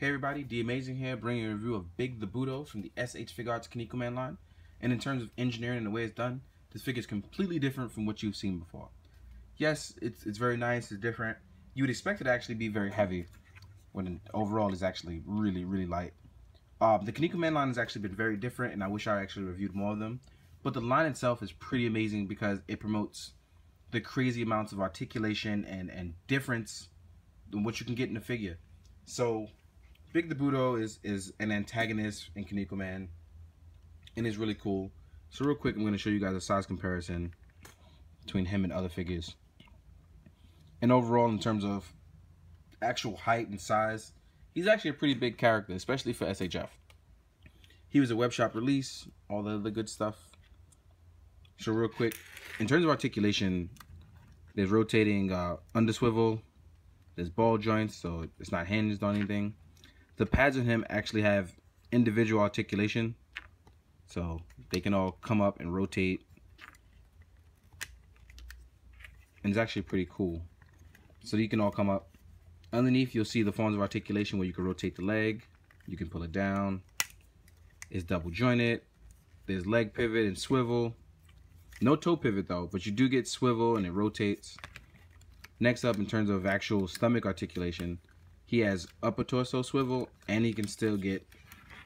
Hey everybody, D Amazing here, bringing a review of Big the Budo from the SH Figuarts Kinnikuman line. And in terms of engineering and the way it's done, this figure is completely different from what you've seen before. Yes, it's very nice, it's different. You would expect it to actually be very heavy, when overall it's actually really light. The Kinnikuman line has actually been very different, and I wish I actually reviewed more of them. But the line itself is pretty amazing because it promotes the crazy amounts of articulation and difference in what you can get in a figure. So Big the Budo is an antagonist in Kinnikuman, and is really cool. So real quick, I'm going to show you guys a size comparison between him and other figures. And overall, in terms of actual height and size, he's actually a pretty big character, especially for SHF. He was a web shop release, all the other good stuff. So real quick, in terms of articulation, there's rotating under swivel, there's ball joints, so it's not hinged on anything. The pads on him actually have individual articulation, so they can all come up and rotate, and it's actually pretty cool. So you can all come up. Underneath you'll see the forms of articulation where you can rotate the leg, you can pull it down, it's double jointed, there's leg pivot and swivel. No toe pivot though, but you do get swivel and it rotates. Next up, in terms of actual stomach articulation, he has upper torso swivel, and he can still get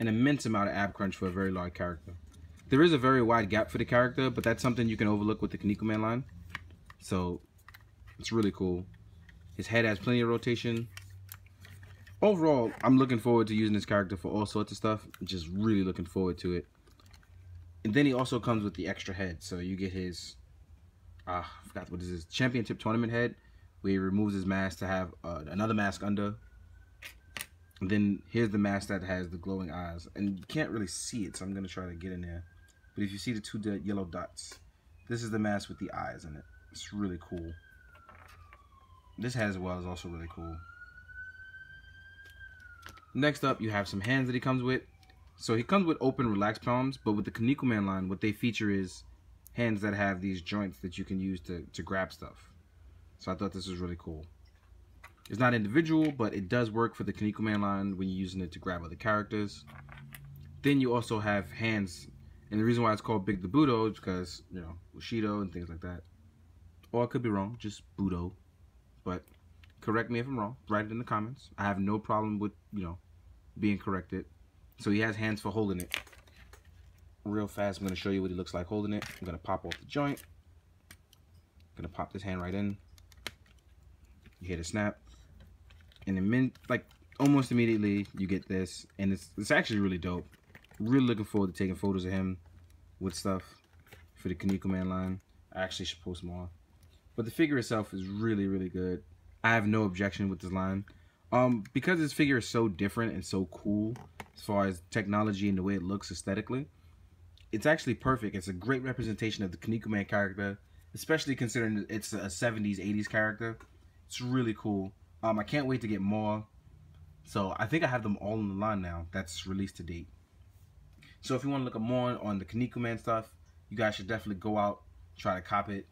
an immense amount of ab crunch for a very large character. There is a very wide gap for the character, but that's something you can overlook with the Kinnikuman line. So it's really cool. His head has plenty of rotation. Overall, I'm looking forward to using this character for all sorts of stuff. Just really looking forward to it. And then he also comes with the extra head. So you get his, I forgot what this is, championship tournament head, where he removes his mask to have another mask under. And then here's the mask that has the glowing eyes. And you can't really see it, so I'm going to try to get in there. But if you see the two yellow dots, this is the mask with the eyes in it. It's really cool. This head as well is also really cool. Next up, you have some hands that he comes with. So he comes with open, relaxed palms, but with the Kinnikuman line, what they feature is hands that have these joints that you can use to grab stuff. So I thought this was really cool. It's not individual, but it does work for the Kinnikuman line when you're using it to grab other characters. Then you also have hands, and the reason why it's called Big the Budo is because, you know, Bushido and things like that. Or I could be wrong, just Budo. But correct me if I'm wrong. Write it in the comments. I have no problem with, you know, being corrected. So he has hands for holding it. Real fast, I'm going to show you what he looks like holding it. I'm going to pop off the joint. I'm going to pop this hand right in. You hear the snap. And then, like, almost immediately, you get this. And it's actually really dope. Really looking forward to taking photos of him with stuff for the Kinnikuman line. I actually should post more. But the figure itself is really good. I have no objection with this line. Because this figure is so different and so cool as far as technology and the way it looks aesthetically, it's actually perfect. It's a great representation of the Kinnikuman character, especially considering it's a 70s, 80s character. It's really cool. I can't wait to get more. So I think I have them all in the line now that's released to date. So if you want to look at more on the Kinnikuman stuff, you guys should definitely go out, try to cop it.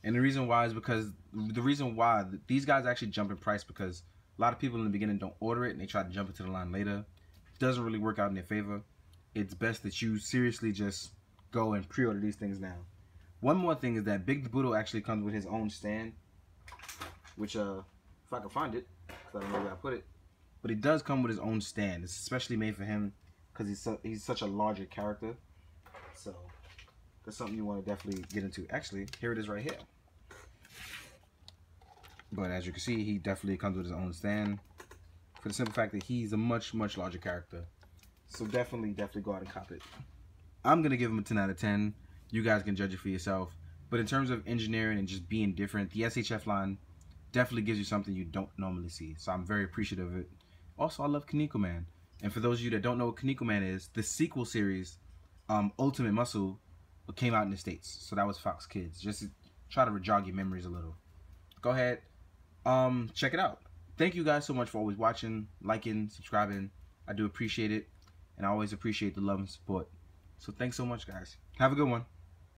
And the reason why is because these guys actually jump in price because a lot of people in the beginning don't order it and they try to jump into the line later. It doesn't really work out in their favor. It's best that you seriously just go and pre-order these things now. One more thing is that Big the Budo actually comes with his own stand, which if I can find it, because I don't know where I put it, but it does come with his own stand. It's especially made for him because he's such a larger character. So that's something you want to definitely get into. Actually, here it is right here. But as you can see, he definitely comes with his own stand for the simple fact that he's a much larger character. So definitely go out and cop it. I'm going to give him a 10 out of 10. You guys can judge it for yourself. But in terms of engineering and just being different, the SHF line definitely gives you something you don't normally see. So I'm very appreciative of it. Also, I love Kinnikuman. And for those of you that don't know what Kinnikuman is, the sequel series, Ultimate Muscle, came out in the States. So that was Fox Kids. Just to try to jog your memories a little. Go ahead. Check it out. Thank you guys so much for always watching, liking, subscribing. I do appreciate it, and I always appreciate the love and support. So thanks so much, guys. Have a good one.